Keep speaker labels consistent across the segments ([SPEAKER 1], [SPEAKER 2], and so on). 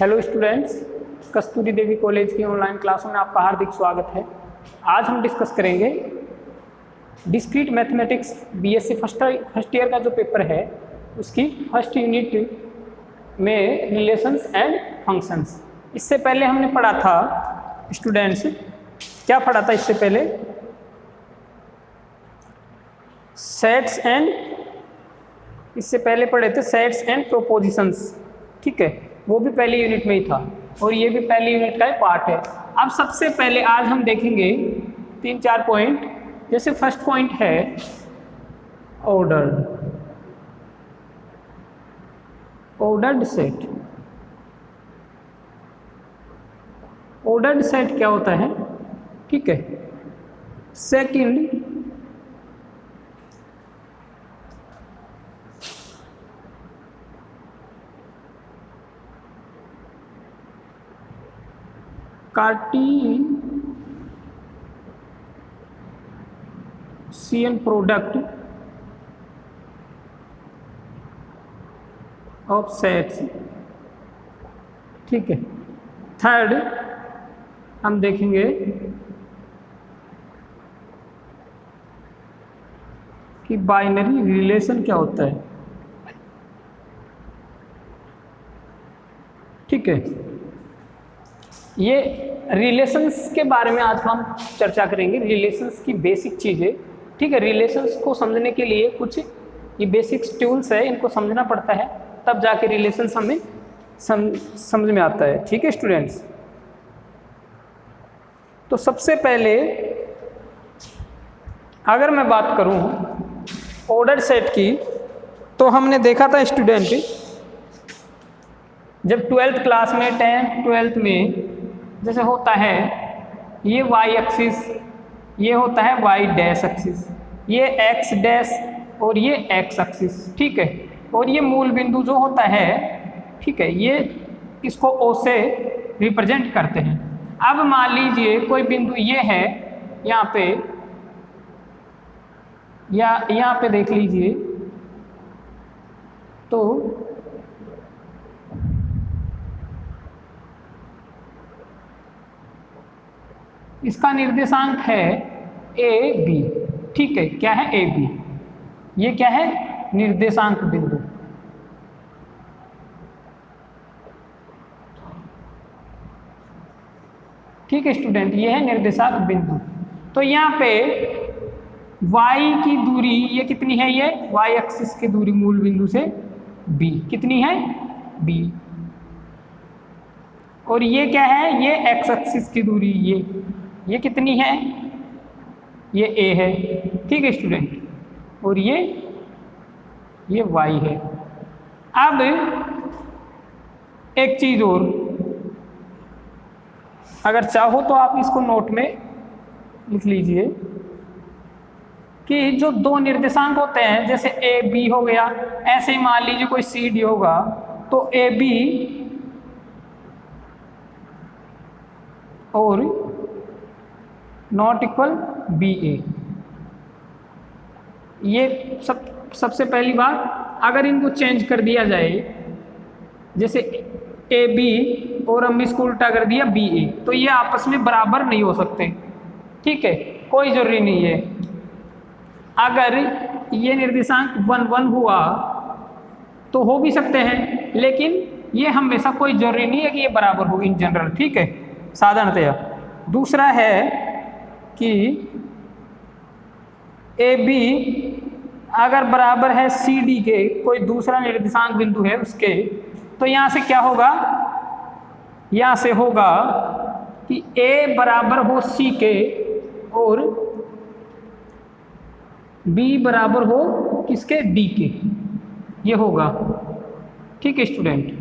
[SPEAKER 1] Hello students, कस्तूरी देवी college की online क्लासों में आपका हार्दिक स्वागत है। आज हम डिस्कस करेंगे discrete mathematics BSc first year का जो पेपर है उसकी फर्स्ट यूनिट में रिलेशंस एंड फंक्शंस। इससे पहले हमने पढ़ा था स्टूडेंट्स, क्या पढ़ा था इससे पहले? सेट्स एंड, इससे पहले पढ़े थे सेट्स एंड प्रोपोजिशंस, ठीक है, वो भी पहली यूनिट में ही था और ये भी पहली यूनिट का ही पार्ट है। अब सबसे पहले आज हम देखेंगे 3-4 पॉइंट। जैसे फर्स्ट पॉइंट है ऑर्डर्ड सेट। ऑर्डर्ड सेट क्या होता है, ठीक है। Second, Cartesian product of sets, ठीक है। थर्ड हम देखेंगे कि बाइनरी रिलेशन क्या होता है, ठीक है। ये रिलेशंस के बारे में आज हम चर्चा करेंगे, रिलेशंस की बेसिक चीज़ें, ठीक है। रिलेशंस को समझने के लिए कुछ ये बेसिक्स टूल्स है, इनको समझना पड़ता है, तब जाके रिलेशंस हमें समझ में आता है, ठीक है स्टूडेंट्स। तो सबसे पहले अगर मैं बात करूं ऑर्डर सेट की, तो हमने देखा था स्टूडेंट जब 12th क्लास में 10th 12th में जैसे होता है ये y एक्सिस, ये होता है y डैश एक्सिस, ये x डैश और ये x एक्सिस, ठीक है। और ये मूल बिंदु जो होता है, ठीक है, ये इसको O से रिप्रेजेंट करते हैं। अब मान लीजिए कोई बिंदु ये है यहाँ पे, या यहाँ पे देख लीजिए, तो इसका निर्देशांक है ए बी, ठीक है। क्या है? A B. ये क्या है? निर्देशांक बिंदु, ठीक है स्टूडेंट, ये है निर्देशांक बिंदु। तो यहाँ पे y की दूरी ये कितनी है? ये y एक्सिस की दूरी मूल बिंदु से b कितनी है? b। और ये क्या है? ये x एक्सिस की दूरी ये कितनी है? ये a है, ठीक है स्टूडेंट। और ये y है। अब एक चीज़ और, अगर चाहो तो आप इसको नोट में लिख लीजिए कि जो दो निर्देशांक होते हैं, जैसे ए बी हो गया, ऐसे ही मान लीजिए कोई सी डी होगा, तो ए बी और नॉट इक्वल बी ए। ये सबसे पहली बात, अगर इनको चेंज कर दिया जाए, जैसे ए बी और हम इसको उल्टा कर दिया बी ए, तो ये आपस में बराबर नहीं हो सकते, ठीक है, कोई जरूरी नहीं है। अगर ये निर्देशांक 1 1 हुआ तो हो भी सकते हैं, लेकिन ये हमेशा कोई जरूरी नहीं है कि ये बराबर हो इन जनरल, ठीक है, साधारणतया। दूसरा है कि ए बी अगर बराबर है सी डी के, कोई दूसरा निर्देशांक बिंदु है उसके, तो यहाँ से क्या होगा? यहाँ से होगा कि ए बराबर हो सी के और बी बराबर हो किसके? डी के, ये होगा, ठीक है स्टूडेंट।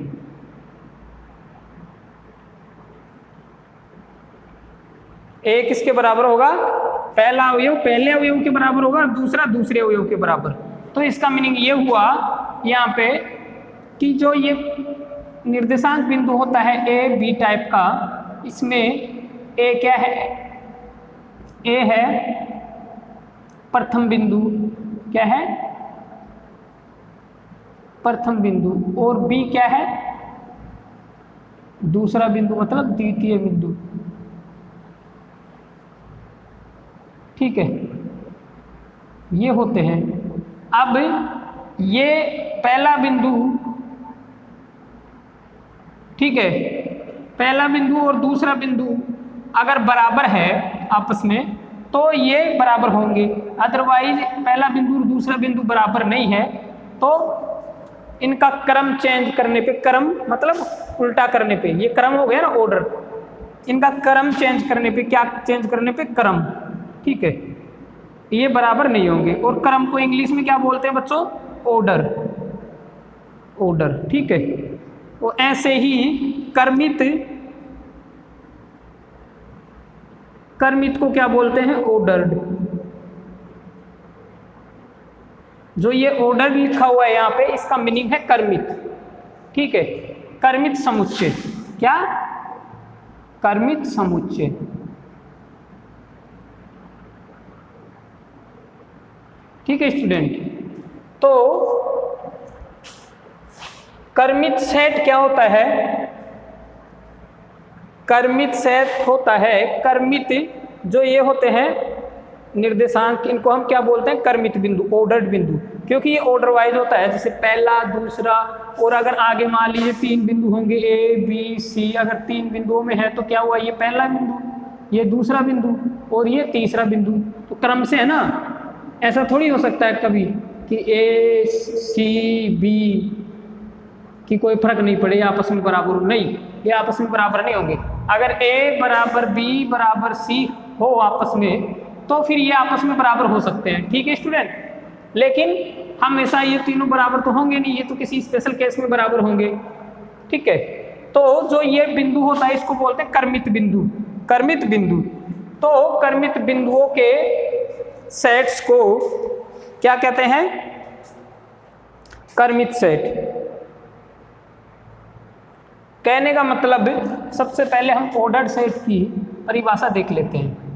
[SPEAKER 1] ए किसके बराबर होगा? पहला अवयव पहले अवयव के बराबर होगा और दूसरा दूसरे अवयव के बराबर। तो इसका मीनिंग ये हुआ यहाँ पे कि जो ये निर्देशांक बिंदु होता है ए बी टाइप का, इसमें ए क्या है? ए है प्रथम बिंदु, क्या है? प्रथम बिंदु, और बी क्या है? दूसरा बिंदु मतलब द्वितीय बिंदु, ठीक है, ये होते हैं। अब ये पहला बिंदु, ठीक है, पहला बिंदु और दूसरा बिंदु अगर बराबर है आपस में तो ये बराबर होंगे, अदरवाइज पहला बिंदु और दूसरा बिंदु बराबर नहीं है तो इनका क्रम चेंज करने पे, क्रम मतलब उल्टा करने पे, ये क्रम हो गया ना ऑर्डर, इनका क्रम चेंज करने पे, क्या चेंज करने पे, क्रम, ठीक है, ये बराबर नहीं होंगे। और क्रम को इंग्लिश में क्या बोलते हैं बच्चों, ऑर्डर, ऑर्डर, ठीक है। तो ऐसे ही कर्मित, कर्मित को क्या बोलते हैं, ऑर्डर्ड। जो ये ऑर्डर लिखा हुआ है यहाँ पे, इसका मीनिंग है कर्मित, ठीक है, कर्मित समुच्चय, क्या, कर्मित समुच्चय, ठीक है स्टूडेंट। तो कर्मित सेट क्या होता है, कर्मित सेट होता है, कर्मित जो ये होते हैं निर्देशांक, इनको हम क्या बोलते हैं, कर्मित बिंदु, ऑर्डर्ड बिंदु, क्योंकि ये ऑर्डर वाइज होता है, जैसे पहला, दूसरा, और अगर आगे मान लीजिए 3 बिंदु होंगे ए बी सी, अगर 3 बिंदुओं में है तो क्या हुआ, ये पहला बिंदु, ये दूसरा बिंदु और ये तीसरा बिंदु, तो क्रम से है ना। ऐसा थोड़ी हो सकता है कभी कि ए सी बी की कोई फर्क नहीं पड़े, आपस में बराबर, नहीं, ये आपस में बराबर नहीं होंगे। अगर ए बराबर बी बराबर सी हो आपस में तो फिर ये आपस में बराबर हो सकते हैं, ठीक है स्टूडेंट। लेकिन हमेशा ये तीनों बराबर तो होंगे नहीं, ये तो किसी स्पेशल केस में बराबर होंगे, ठीक है। तो जो ये बिंदु होता है इसको बोलते हैं कर्मित बिंदु, कर्मित बिंदु। तो कर्मित बिंदुओं के सेट्स को क्या कहते हैं, कर्मित सेट। कहने का मतलब सबसे पहले हम ऑर्डर्ड सेट की परिभाषा देख लेते हैं।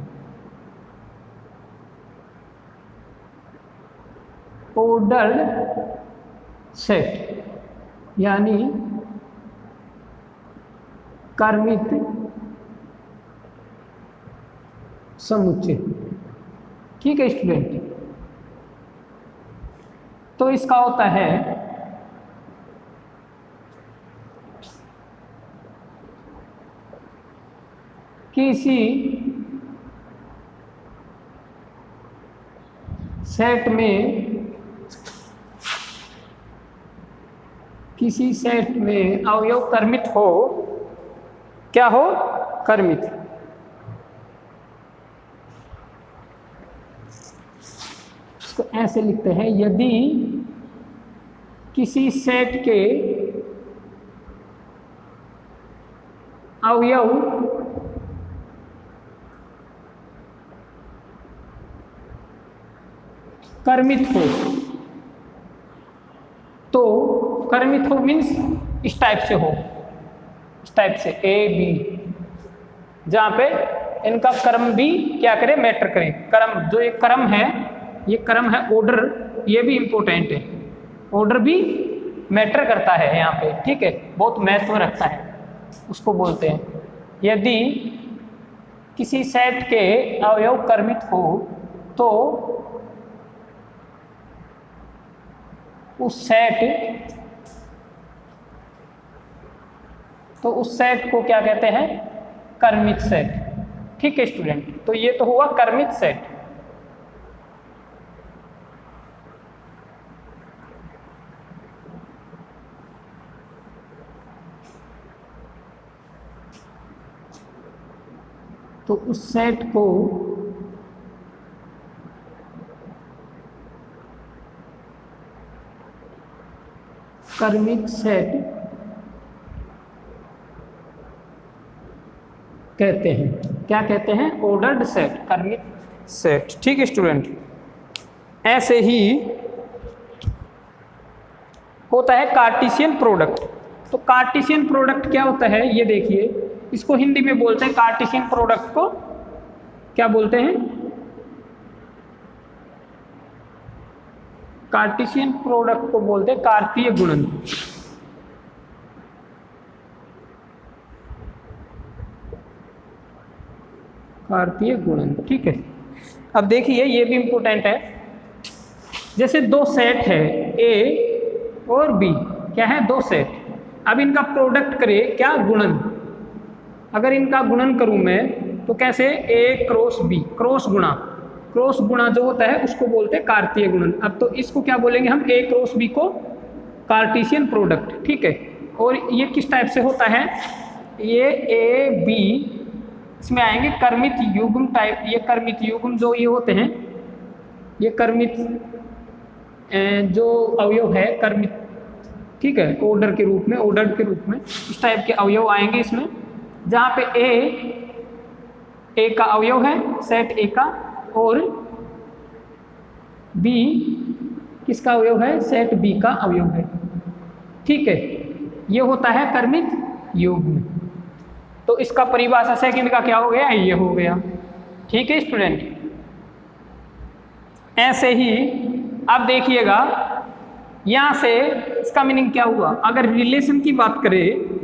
[SPEAKER 1] ऑर्डर्ड सेट यानी कर्मित समुच्चय, ठीक है स्टूडेंट। तो इसका होता है किसी सेट में, किसी सेट में अवयव कर्मित हो, क्या हो, कर्मित। इसको ऐसे लिखते हैं, यदि किसी सेट के अवयव कर्मित हो, तो कर्मित हो मीन्स इस टाइप से हो, इस टाइप से ए बी, जहाँ पे इनका क्रम भी क्या करे, मैटर करे। क्रम, जो एक क्रम है, ये क्रम है ऑर्डर, ये भी इम्पोर्टेंट है, ऑर्डर भी मैटर करता है यहाँ पे, ठीक है, बहुत महत्व रखता है, उसको बोलते हैं। यदि किसी सेट के अवयव कर्मित हो तो उस सेट को क्या कहते हैं, कर्मित सेट, ठीक है स्टूडेंट। तो ये तो हुआ कर्मित सेट। तो उस सेट को कर्मित सेट कहते हैं, क्या कहते हैं, ऑर्डर्ड सेट, कर्मित सेट, ठीक है स्टूडेंट। ऐसे ही होता है कार्टेशियन प्रोडक्ट। तो कार्टेशियन प्रोडक्ट क्या होता है, ये देखिए, इसको हिंदी में बोलते हैं, कार्टेशियन प्रोडक्ट को क्या बोलते हैं, कार्टेशियन प्रोडक्ट को बोलते हैं कार्तीय गुणन। कार्तीय गुणन। ठीक है, अब देखिए ये भी इम्पोर्टेंट है। जैसे दो सेट है ए और बी, क्या है, दो सेट। अब इनका प्रोडक्ट करे क्या, गुणन। अगर इनका गुणन करूं मैं तो कैसे, ए क्रॉस बी, क्रॉस गुणा जो होता है उसको बोलते हैं कार्तीय गुणन। अब तो इसको क्या बोलेंगे हम, ए क्रॉस बी को कार्टेशियन प्रोडक्ट। ठीक है, और ये किस टाइप से होता है, ये ए बी, इसमें आएंगे कर्मित युग्म टाइप। ये कर्मित युग्म जो ये होते हैं, ये कर्मित जो अवयव है कर्मित, ठीक है, ऑर्डर के रूप में इस टाइप के अवयव आएंगे इसमें, जहाँ पे ए का अवयव है सेट ए का, और बी किसका अवयव है, सेट बी का अवयव है। ठीक है, ये होता है कर्मित युग्म। तो इसका परिभाषा सेकंड का क्या हो गया, ये हो गया। ठीक है स्टूडेंट, ऐसे ही अब देखिएगा यहां से इसका मीनिंग क्या हुआ। अगर रिलेशन की बात करें,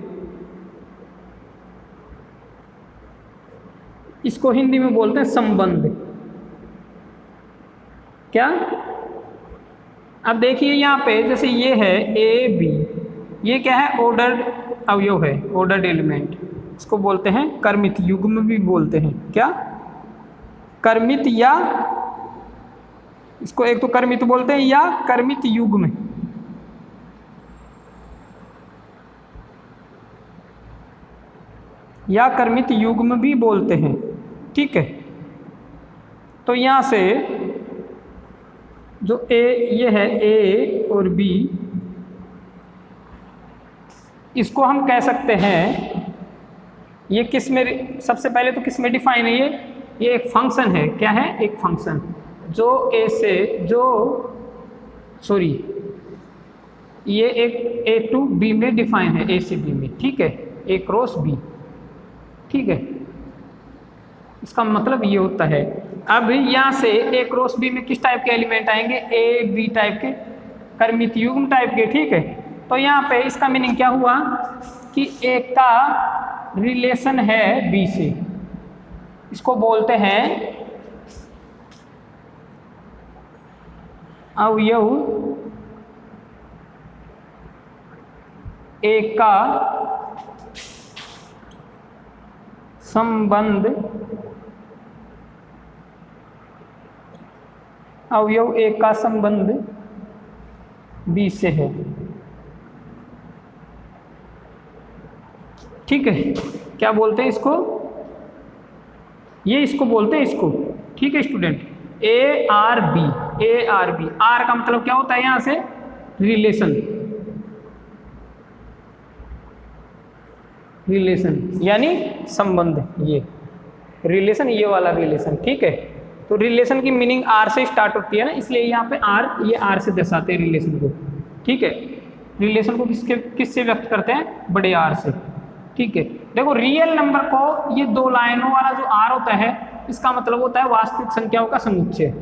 [SPEAKER 1] इसको हिंदी में बोलते हैं संबंध। क्या, अब देखिए यहाँ पे जैसे ये है ए बी, ये क्या है, ऑर्डर्ड अवयव है, ऑर्डर्ड एलिमेंट, इसको बोलते हैं कर्मित युग्म भी बोलते हैं। क्या, कर्मित, या इसको एक तो कर्मित बोलते हैं या कर्मित युग्म। या कर्मित युग्म भी बोलते हैं। ठीक है, तो यहाँ से जो ये है ए और बी, इसको हम कह सकते हैं, ये किस में, सबसे पहले तो किस में डिफाइन है, ये एक फंक्शन है। क्या है, एक फंक्शन जो ए से ये एक ए टू बी में डिफाइन है, ए से बी में। ठीक है, ए क्रॉस बी। ठीक है, इसका मतलब ये होता है। अब यहाँ से ए क्रॉस बी में किस टाइप के एलिमेंट आएंगे, ए बी टाइप के, कर्मित युग्म टाइप के। ठीक है, तो यहाँ पे इसका मीनिंग क्या हुआ कि ए का रिलेशन है बी से, इसको बोलते हैं अवयव ए का संबंध, अवयव ए का संबंध बी से है। ठीक है, क्या बोलते हैं इसको, ये इसको बोलते हैं इसको। ठीक है student, A R B, A R B, R का मतलब क्या होता है यहां से, रिलेशन, यानी संबंध, ये रिलेशन, ये वाला रिलेशन। ठीक है, तो रिलेशन की मीनिंग आर से स्टार्ट होती है ना, इसलिए यहाँ पे आर, ये आर से दर्शाते हैं रिलेशन को। ठीक है, रिलेशन को किससे व्यक्त करते हैं, बड़े आर से। ठीक है, देखो रियल नंबर को, ये दो लाइनों वाला जो आर होता है, इसका मतलब होता है वास्तविक संख्याओं का समुच्चय।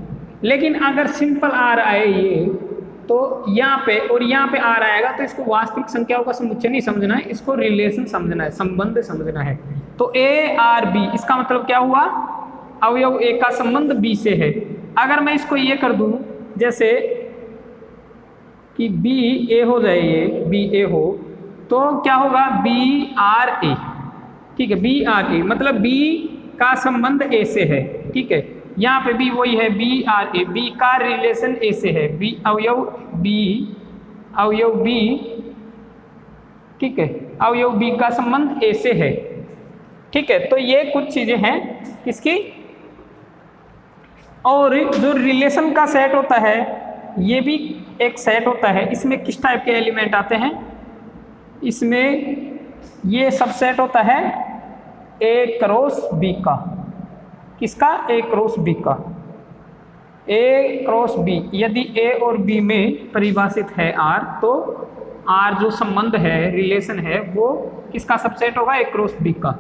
[SPEAKER 1] लेकिन अगर सिंपल आर आए ये, तो यहाँ पे और यहाँ पे आर आएगा, तो इसको वास्तविक संख्याओं का समुच्चय नहीं समझना है, इसको रिलेशन समझना है, संबंध समझना है। तो ए आर बी, इसका मतलब क्या हुआ, अवयव ए का संबंध बी से है। अगर मैं इसको ये कर दूं, जैसे कि बी ए हो जाए, ये बी ए हो, तो क्या होगा, बी आर ए। ठीक है, बी आर ए मतलब बी का संबंध ए से है। ठीक है, यहाँ पे भी वही है, बी आर ए, बी का रिलेशन ए से है, बी अवयव बी। ठीक है, अवयव बी का संबंध ए से है। ठीक है, तो ये कुछ चीजें हैं किसकी, और जो रिलेशन का सेट होता है, ये भी एक सेट होता है। इसमें किस टाइप के एलिमेंट आते हैं, इसमें ये सबसेट होता है ए क्रॉस बी का। किसका, ए क्रॉस बी का। ए क्रॉस बी, यदि ए और बी में परिभाषित है आर, तो आर जो संबंध है, रिलेशन है, वो किसका सबसेट होगा, ए क्रॉस बी का।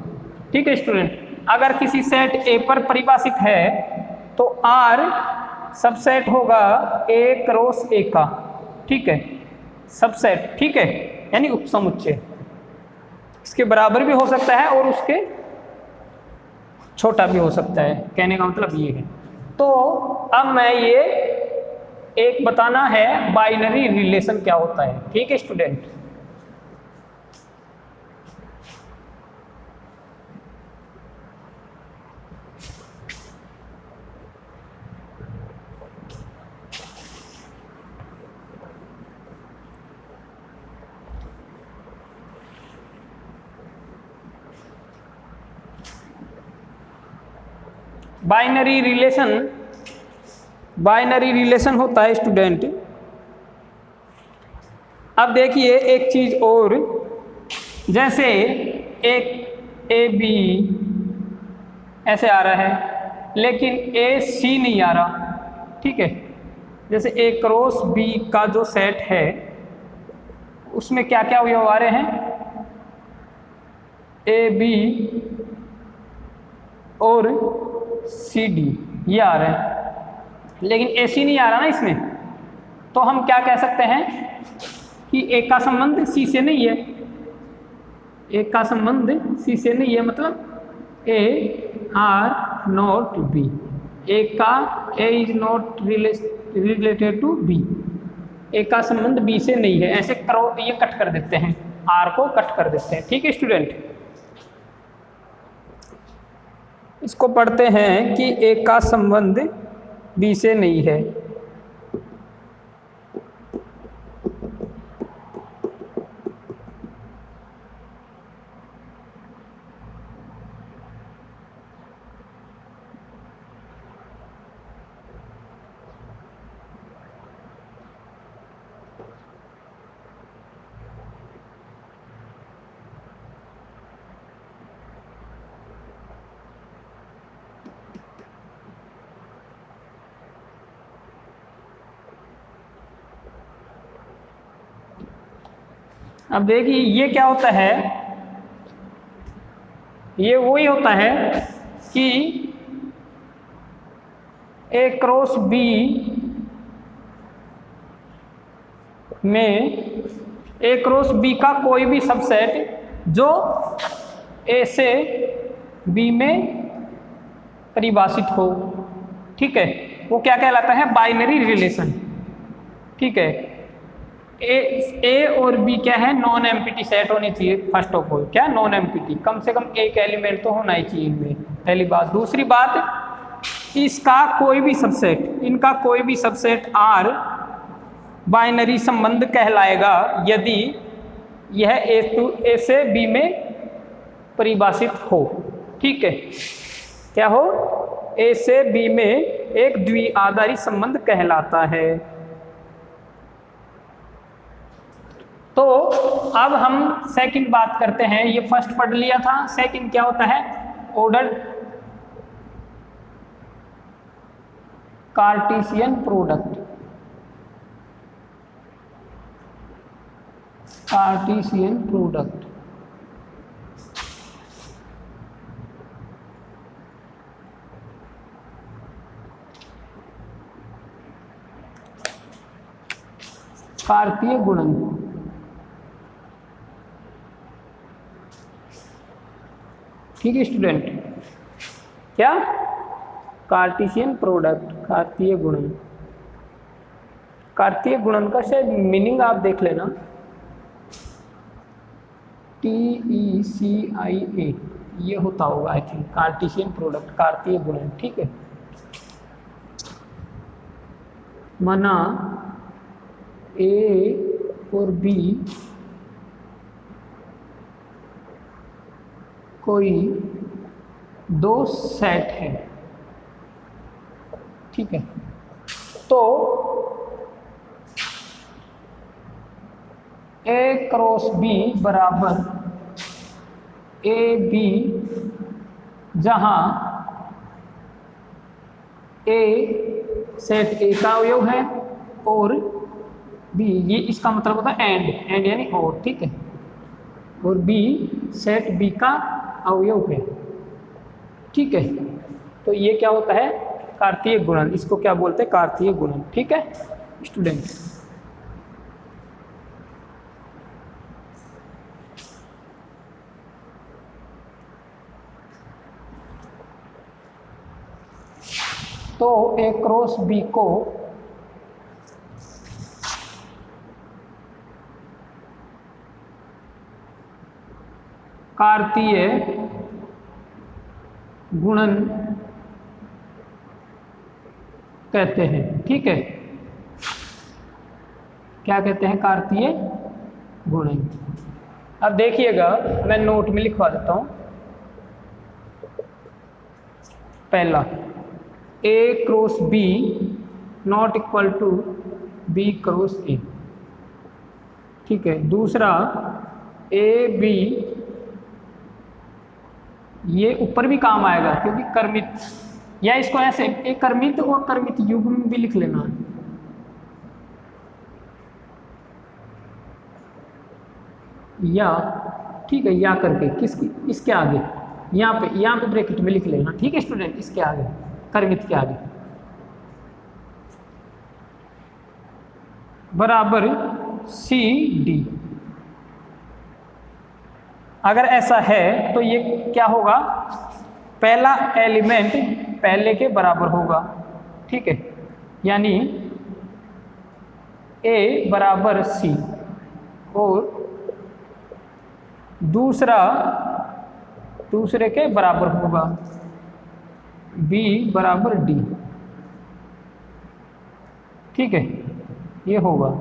[SPEAKER 1] ठीक है स्टूडेंट, अगर किसी सेट ए पर परिभाषित है तो आर सबसेट होगा ए क्रॉस ए का। ठीक है, सबसेट। ठीक है, यानी उपसमुच्चय, इसके बराबर भी हो सकता है और उसके छोटा भी हो सकता है, कहने का मतलब ये है। तो अब मैं ये एक बताना है बाइनरी रिलेशन क्या होता है, ठीक है स्टूडेंट। बाइनरी रिलेशन होता है स्टूडेंट। अब देखिए एक चीज और, जैसे एक ए बी ऐसे आ रहा है लेकिन ए सी नहीं आ रहा, ठीक है। जैसे ए क्रॉस बी का जो सेट है उसमें क्या क्या अवयव आ रहे हैं, ए बी और सी डी ये आ रहे हैं, लेकिन ए सी नहीं आ रहा ना इसमें। तो हम क्या कह सकते हैं कि ए का संबंध सी से नहीं है, ए का संबंध सी से नहीं है, मतलब A are not B, A का A is not related to B, A का संबंध बी से नहीं है। ऐसे करो, ये कट कर देते हैं, आर को कट कर देते हैं, ठीक है स्टूडेंट। इसको पढ़ते हैं कि ए का संबंध बी से नहीं है। अब देखिए ये क्या होता है, ये वही होता है कि ए क्रॉस बी में ए क्रॉस बी का कोई भी सबसेट जो ए से बी में परिभाषित हो, ठीक है, वो क्या कहलाता है, बाइनरी रिलेशन, ठीक है। ए और बी क्या है, नॉन एम्प्टी सेट होनी चाहिए। फर्स्ट ऑफ ऑल क्या, नॉन एम्प्टी, कम से कम एक एलिमेंट तो होना ही चाहिए इनमें, पहली बात। दूसरी बात, इसका कोई भी सबसेट, इनका कोई भी सबसेट आर बाइनरी संबंध कहलाएगा यदि यह ए से बी में परिभाषित हो, ठीक है। क्या हो, ए से बी में एक द्विआधारी संबंध कहलाता है। तो अब हम सेकंड बात करते हैं, ये फर्स्ट पढ़ लिया था। सेकंड क्या होता है, order Cartesian product, Cartesian product. कार्तीय गुणन, ठीक है स्टूडेंट। क्या, कार्टेशियन प्रोडक्ट, कार्तीय गुणन। कार्तीय गुणन का शायद मीनिंग आप देख लेना, TECIA ये होता होगा आई थिंक, कार्टेशियन प्रोडक्ट, कार्तीय गुणन, ठीक है। माना ए और बी कोई दो सेट है, ठीक है। तो ए क्रॉस बी बराबर ए बी, जहां ए सेट ए का अवयव है और बी, ये इसका मतलब होता है एंड यानी और, ठीक है, और बी सेट बी का अवयव है, ठीक है। तो ये क्या होता है, कार्तीय गुणन, इसको क्या बोलते हैं, कार्तीय गुणन, ठीक है स्टूडेंट। तो ए क्रॉस बी को कार्तीय गुणन कहते हैं। ठीक है, क्या कहते हैं? कार्तीय गुणन। अब देखिएगा, मैं नोट में लिखवा देता हूं। पहला, A cross B not equal to B cross A. ठीक है। दूसरा, ए बी, ये ऊपर भी काम आएगा क्योंकि कर्मित, या इसको ऐसे एक कर्मित और कर्मित युग्म भी लिख लेना है। या, ठीक है, या करके किसकी, इसके आगे, यहाँ पे ब्रैकेट में लिख लेना। ठीक है स्टूडेंट, इसके आगे, कर्मित के आगे, बराबर सी डी। अगर ऐसा है तो ये क्या होगा? पहला एलिमेंट पहले के बराबर होगा। ठीक है, यानी ए बराबर सी और दूसरा दूसरे के बराबर होगा, बी बराबर डी। ठीक है, ये होगा।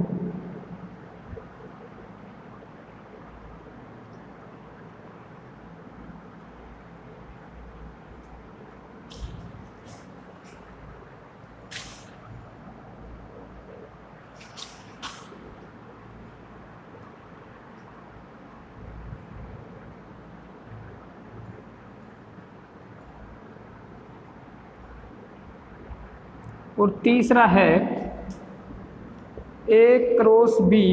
[SPEAKER 1] और तीसरा है ए क्रॉस बी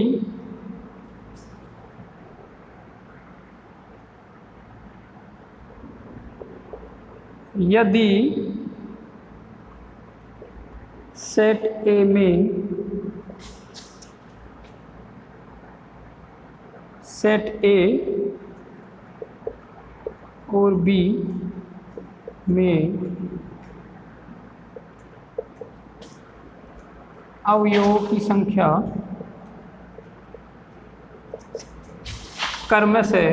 [SPEAKER 1] यदि सेट ए में सेट ए और बी में अवयवों की संख्या क्रम से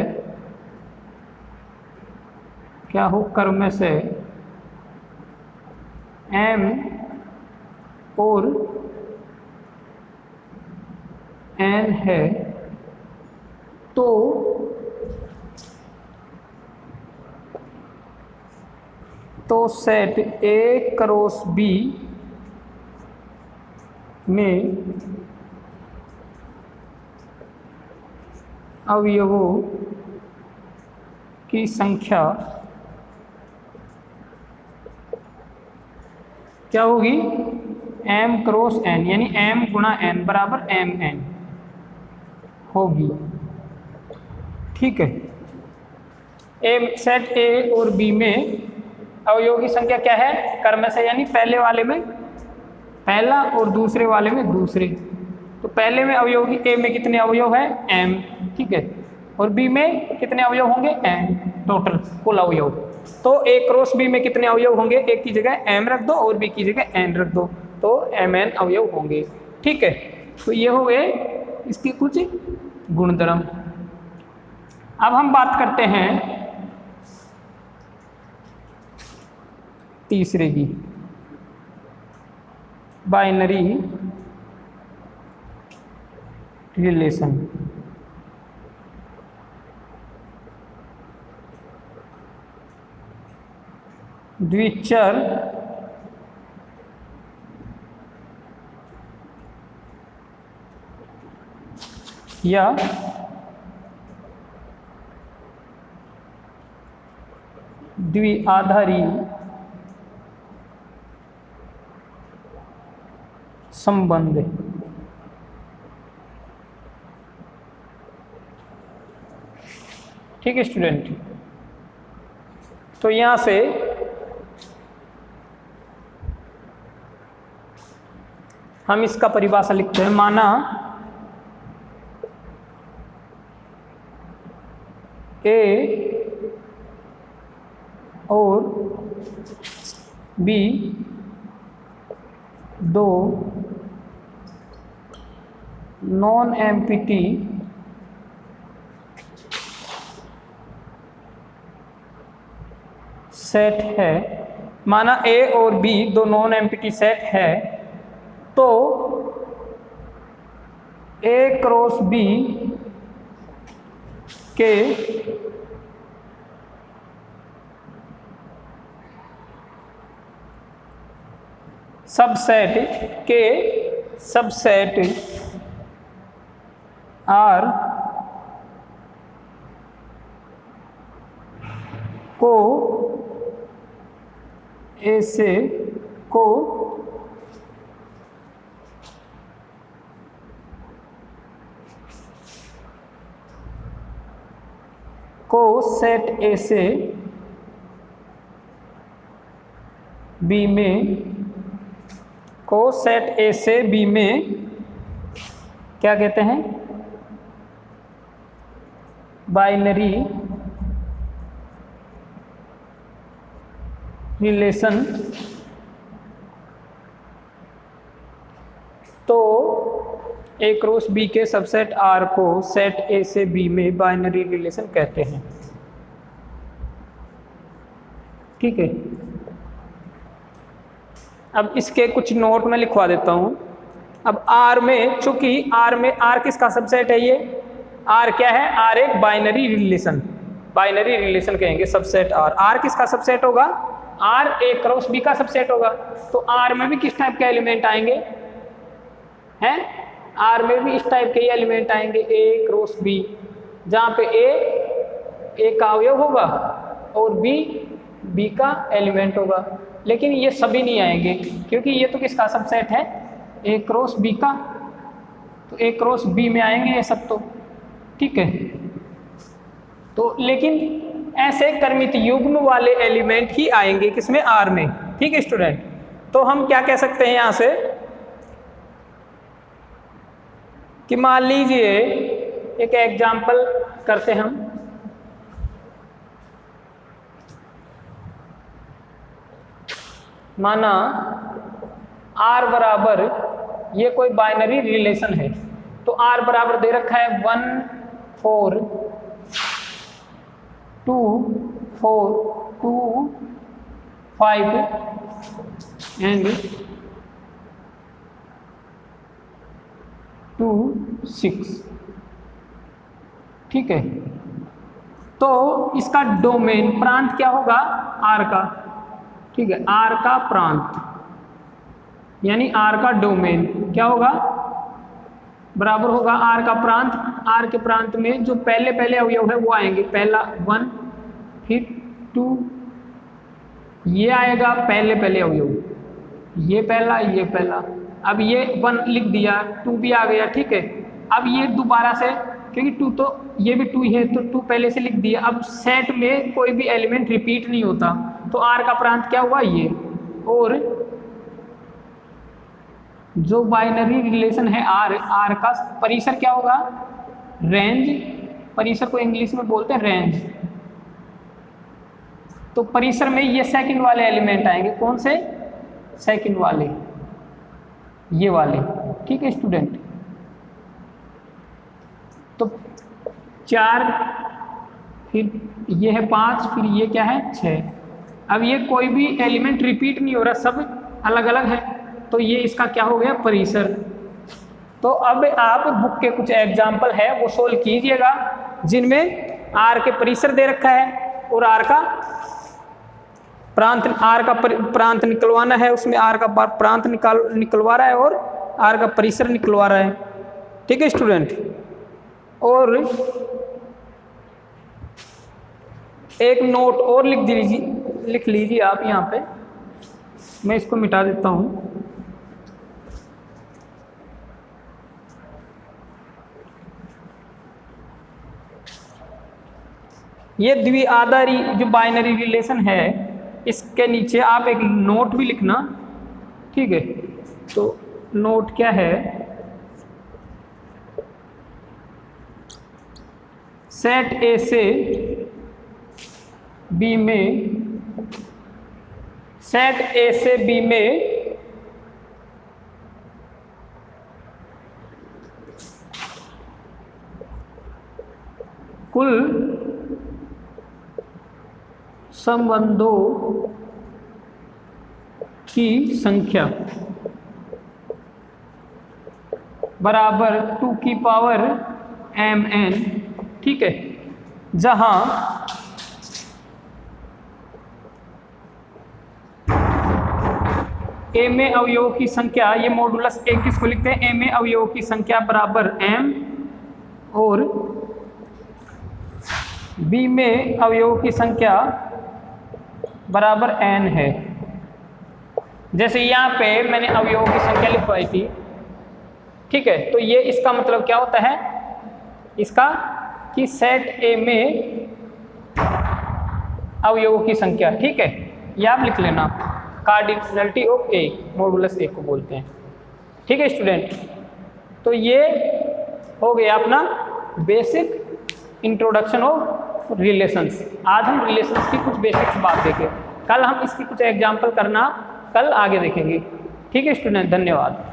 [SPEAKER 1] क्या हो? क्रम से m और n है, तो सेट ए क्रॉस बी में अवयवों की संख्या क्या होगी? m क्रॉस n, यानी m गुणा n बराबर mn होगी। ठीक है, सेट ए और बी में अवयवों की संख्या क्या है? क्रम से, यानी पहले वाले में पहला और दूसरे वाले में दूसरे। तो पहले में अवयव की ए में कितने अवयव है? m। ठीक है, और बी में कितने अवयव होंगे? n, टोटल कुल अवयव। तो ए क्रॉस बी में कितने अवयव होंगे? एक की जगह m रख दो और बी की जगह n रख दो, तो mn अवयव होंगे। ठीक है, तो ये हो गए इसकी कुछ गुणधर्म। अब हम बात करते हैं तीसरे की, बाइनरी रिलेशन। द्विचर या द्विआधारी संबंध। ठीक है स्टूडेंट, तो यहां से हम इसका परिभाषा लिखते हैं। माना ए और बी दो नॉन एम्प्टी सेट है, माना ए और बी दो नॉन एम्प्टी सेट है, तो ए क्रॉस बी के सबसेट आर को ऐसे को सेट ए से बी में क्या कहते हैं, बाइनरी रिलेशन। तो ए क्रॉस बी के सबसेट आर को सेट ए से बी में बाइनरी रिलेशन कहते हैं। ठीक है, अब इसके कुछ नोट में लिखवा देता हूं। अब आर में, चूंकि आर किसका सबसेट है, ये आर क्या है, आर एक बाइनरी रिलेशन कहेंगे सबसेट आर किसका सबसेट होगा, आर ए क्रॉस बी का सबसेट होगा। तो आर में भी किस टाइप के एलिमेंट आएंगे, हैं, आर में भी इस टाइप के एलिमेंट आएंगे, ए क्रॉस बी, जहां पे ए का अवयव होगा और बी का एलिमेंट होगा। लेकिन ये सभी नहीं आएंगे, क्योंकि ये तो किसका सबसेट है, ए क्रॉस बी का, तो ए क्रॉस बी में आएंगे ये सब तो। ठीक है, तो लेकिन ऐसे क्रमित युग्म वाले एलिमेंट ही आएंगे किसमें, आर में। ठीक है स्टूडेंट, तो हम क्या कह सकते हैं यहां से कि मान लीजिए एक एग्जाम्पल करते हम, माना आर बराबर, ये कोई बाइनरी रिलेशन है, तो आर बराबर दे रखा है 1 4 2 4 2 5 एंड 2 6। ठीक है, तो इसका डोमेन प्रांत क्या होगा, आर का। ठीक है, आर का प्रांत यानी आर का डोमेन क्या होगा, बराबर होगा आर का प्रांत। आर के प्रांत में जो पहले अवयव है वो आएंगे, पहला 1 फिर 2, ये आएगा पहले अवयव, ये पहला। अब ये 1 लिख दिया, 2 भी आ गया। ठीक है, अब ये दोबारा से, क्योंकि 2 तो ये भी 2 है तो 2 पहले से लिख दिया। अब सेट में कोई भी एलिमेंट रिपीट नहीं होता, तो आर का प्रांत क्या हुआ, ये। और जो बाइनरी रिलेशन है आर का परिसर क्या होगा, रेंज। परिसर को इंग्लिश में बोलते हैं रेंज। तो परिसर में ये सेकंड वाले एलिमेंट आएंगे, कौन से, सेकंड वाले, ये वाले। ठीक है स्टूडेंट, तो 4 फिर ये है 5 फिर ये क्या है 6। अब ये कोई भी एलिमेंट रिपीट नहीं हो रहा, सब अलग अलग है, तो ये इसका क्या हो गया, परिसर। तो अब आप बुक के कुछ एग्जाम्पल है वो सोल्व कीजिएगा, जिनमें आर के परिसर दे रखा है और आर का प्रांत निकलवाना है, उसमें आर का प्रांत निकलवा रहा है और आर का परिसर निकलवा रहा है। ठीक है स्टूडेंट, और एक नोट और लिख लीजिए आप यहाँ पे, मैं इसको मिटा देता हूँ। ये द्विआधारी जो बाइनरी रिलेशन है, इसके नीचे आप एक नोट भी लिखना। ठीक है, तो नोट क्या है, सेट ए से बी में कुल संबंधों की संख्या बराबर 2 की पावर mn, ठीक है, जहां a में अवयवों की संख्या, ये मॉडुलस a किसको लिखते हैं, a में अवयवों की संख्या बराबर m और b में अवयवों की संख्या बराबर n है। जैसे यहाँ पे मैंने अवयवों की संख्या लिखवाई थी, ठीक है, तो ये इसका मतलब क्या होता है, इसका कि सेट A में अवयवों की संख्या, ठीक है, ये आप लिख लेना, cardinality of A, modulus A को बोलते हैं, ठीक है स्टूडेंट। तो ये हो गया अपना बेसिक इंट्रोडक्शन ऑफ रिलेशंस। आज हम रिलेशंस की कुछ बेसिक्स बात देखें, कल हम इसकी कुछ एग्जाम्पल करना कल आगे देखेंगे, ठीक है स्टूडेंट, धन्यवाद।